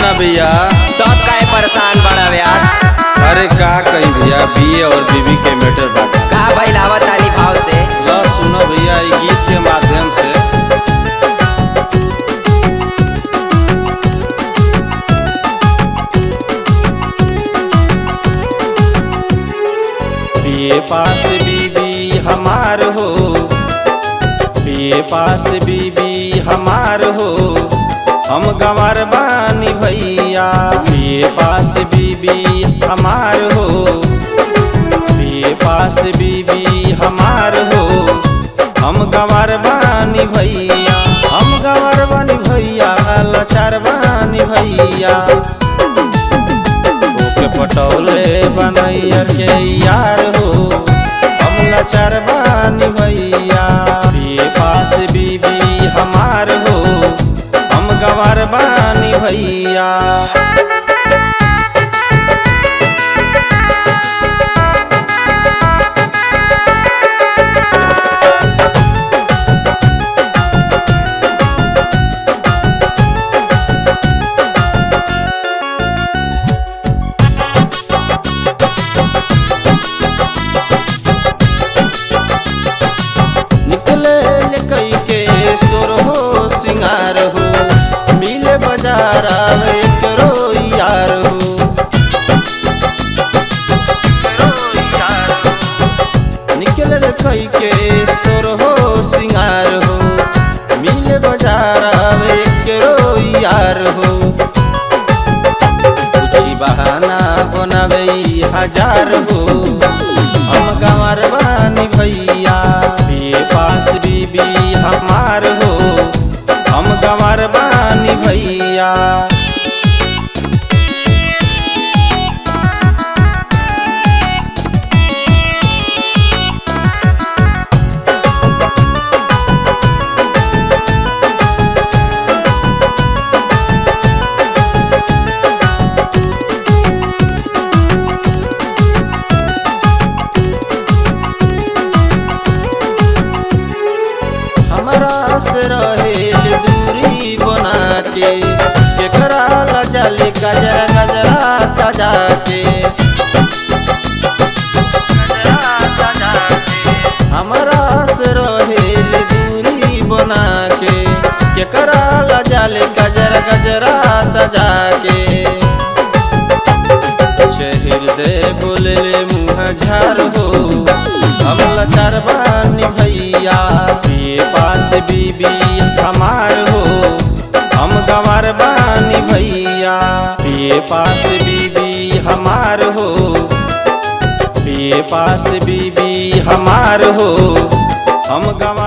ना भैया। तब काहे परेशान बड़ा व्यास? अरे का कही भैया, बीए और बीबी के मैटर बात का भइल आवत तानी भाव से? ला सुनो भैया ये गीत के माध्यम से। बीए पास बीबी हमार हो, बीए पास बीबी हमार हो, हम गंवार बानी भैया। बीए पास बीबी हमार हो, बीए पास बीबी हमार हो, हम गंवार बानी भैया। हम गंवार बानी भैया, लाचार बानी भैया। ओके पटौले बनैयर के यार हो, हम लाचार बानी भैया। बीए पास बीबी हमार हो, हम गंवार बानी भैया। कई के सुर हो सिंगार हो, मिले बाजार आवे करो यार हो। निकल कई के सुर हो सिंगार हो, मिले बाजार आवे करो यार हो। कुछ बहाना बनावे हजार हो, हम गंवार बानी भैया। बीए पास बीबी हमार हो, हम गंवार बानी भैया। हमरा से रहेल दूरी बना के, केकरा ला जाले गजरा गजरा सजा के। हमरा से रहेल दूरी बना के, केकरा ला जाले गजरा गजरा सजा के। हृदय बोले मुँह झार हो, हम लाचार बानी भैया। बीए पास बीबी हमार हो, हम गंवार बानी भैया। बीए पास बीबी हमार हो, बीए पास बीबी हमार हो, हम गंवार